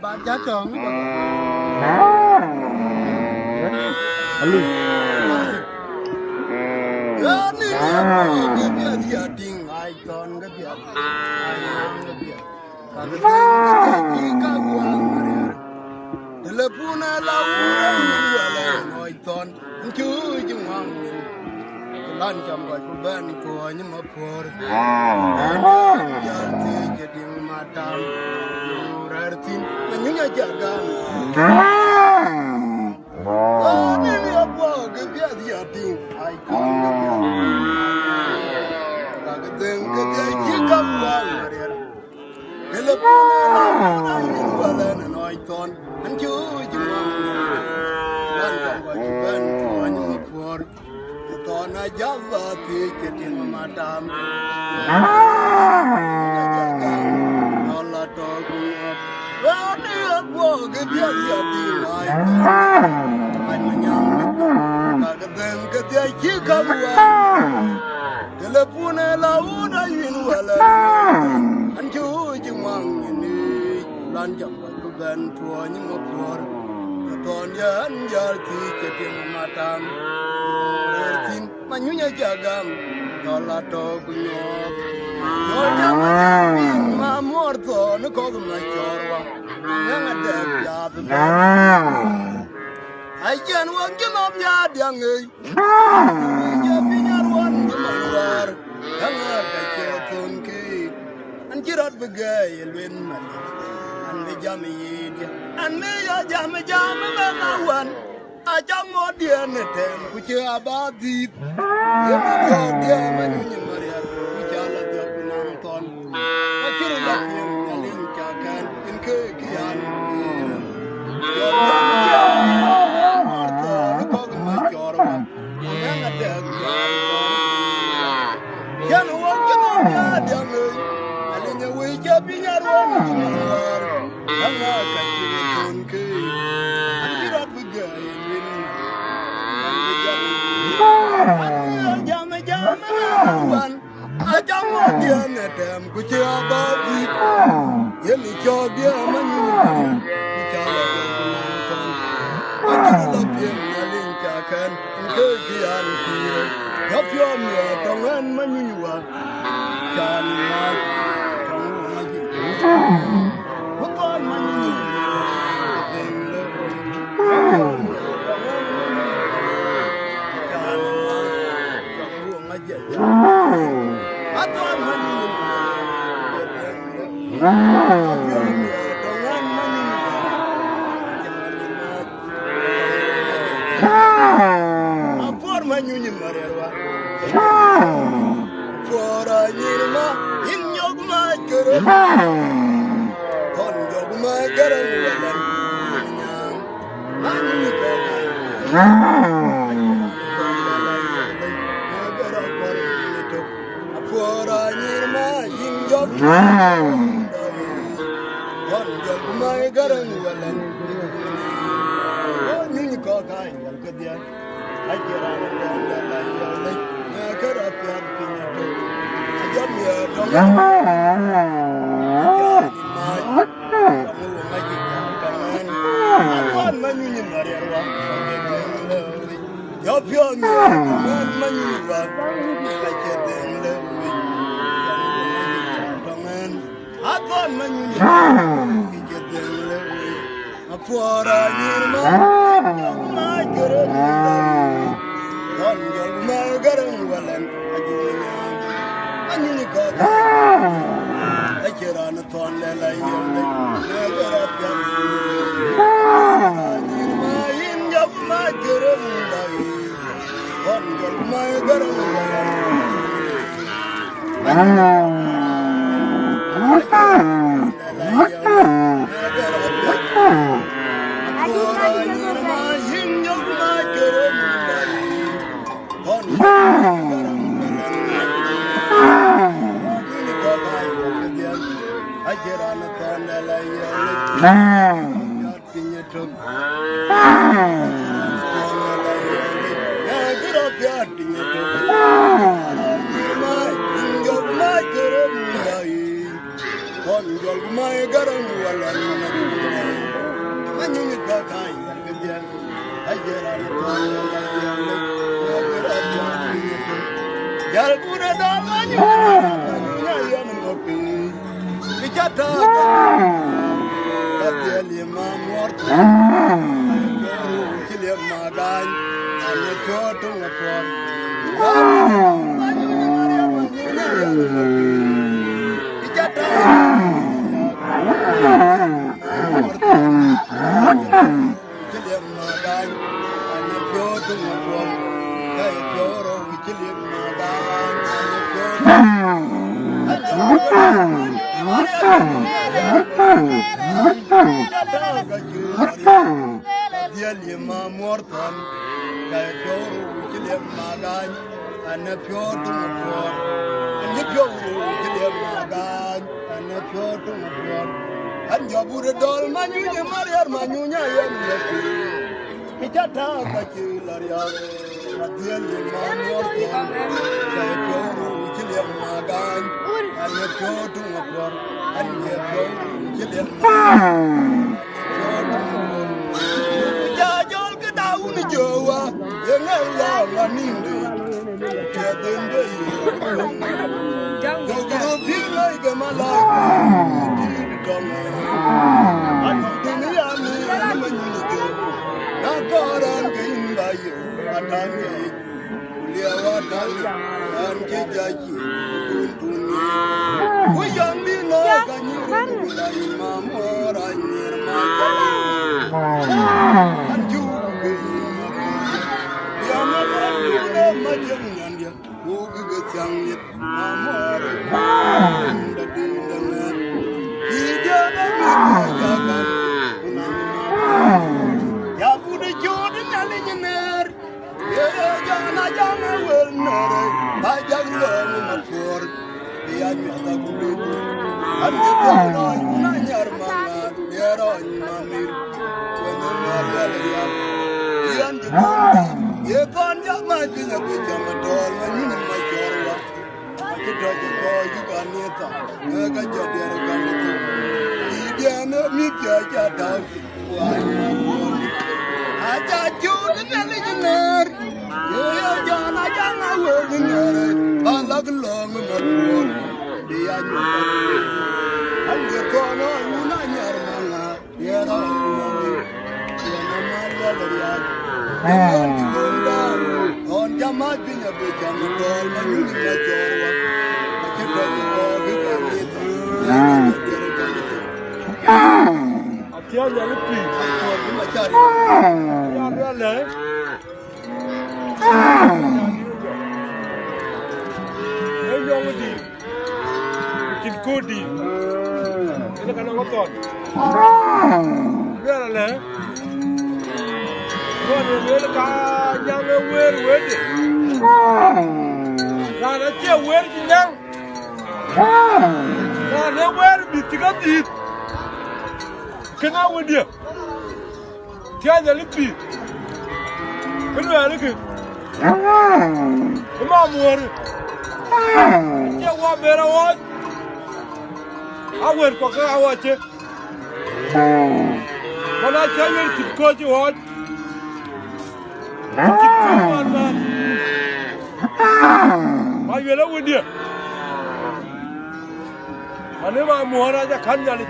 bạn giá chồng Ali. ni cái bia dia ting ai con cái bia ai nang cái bia cái gì cả quang telepuna la ura ni wala noi ton chu chung ang lan cham ga ku ban ko ni ma por ya ti ke ding ma tam rartin ni nya jaga ni ya po ke bia dia ting ai kon ga den ke ji ka wang telepuna la ura ni wala noi ton chu chung ang lan cham ga ku ban ko ni ma por Tona Java Ticket Madam Nola Dog Rani at Walk if you are I'm a young Kagadan Katia Telepuna Launa in Walla and George Mang in Lanjam Ben Tuani Mopor Tonya and Jar Ticket Madam Manyunya jagam, dola togunyo. Dola ma morto, no kogu ma chorwa. Nanga dek jadu. Ayan wag jumam yad yang ay. Ya pinyar wan jumam war. Nanga kachetun ki. Anjirat bagay elwin mali. Ande jami yid. Ande ya jami mengawan. Ajang mo dia netem kuci abadi, dia menyunyum Maria kucala dia penonton, akhirnya lagi yang cakan kekian, dia marta kau kemacor, yang ada yang waktu dia alenya wajah binyaron luar, angga kaciutun ke, anjirat begay. Jam ajang mo dia netem kuci abadi yemi cho dia menyunyum kucala penonton akhirnya lagi yang cakan kekian kiri kapiam ya tangan menyunyum jangan bukan menyunyum Apor manyunyum marerwa Pora nyirma inyog ma kere Kon jog ma kere walan Manyunyum Pora nyirma inyog ma Kon jog ma kere walan Nini ko kai yang kedian ajaran dan lain-lain negara pian pintu ajam ya dong kamu ngaji kangen akan menyunyum arwa ya pian kangen menyunyum kajedeng lewi kangen akan menyunyum kajedeng lewi apora nyirma magereng kon jol magereng walan ajunya anyini kota ajaran ton lelai yole negara jam nyirma in jab magereng dai kon jol magereng ajaran ton lelai Kon jol mai garang walan kai gedian ayera ton yar kuna dalanya yan ngopi bichata Kali mamort, kili magan, ane kyoto ngapon. Ijata, kili magan, ane kyoto ngapon. Kaya kyoro kili magan, ane kyoto. Dia lima mortan, kaya pioro kilim magan, ane pioro ngapor, ane pioro kilim magan, ane pioro ngapor, ane bure dol manyunya mariar manyunya yang lepi, kijata kacilar yang, dia lima mortan, kaya pioro kilim magan, ane pioro ngapor, ane pioro kilim magan. Jajol ke daun Jawa yang Allah ninde kedende yo guru pilai ke malaka didome anu dunia ni menyuju nakaran ke imbayu atani liawatan dan kejaji tuntuni uyang dino kanyiru mulai mamoranyir majalah anju ke yana praduna majangan dia ugi gecangit mamor dadindan hijana mijagan ya bude jodi nyalinya ya jana welner bajang long mapor dia nyata kudu andi kono nanyar mangan dia ron mamir Yan jibunda, ye kon ya majinya kujama dol, manyini majorwa. Kita jiko juga neta, ngaka jodir kanito. Idiana mikya jadau, wanya boni. Aja judi nali jener, ye jana jana wodi nere. Balak long mapur, dia nyata. Andi kono nanyar manga, dia ron mamir. On jamat binya bejam tol manyuni majorwa kita jikogi kanito atia nyalipi ko macari ya le eyong di kin kodi ini kana ngoton ya le Con người ta nhang quên quên đi, là nó chưa quên gì nhang, là nó quên bị tí cái gì, cái nào quên đi, thì anh lấy bị, cái này là cái, cái mà mua đi, chưa qua bê ra quên, quên có cái quên chứ, mà nó chơi quên thịt cơ chứ quên. Mà về đâu quên đi, anh ấy mà mua ra cho khăn nhà đi.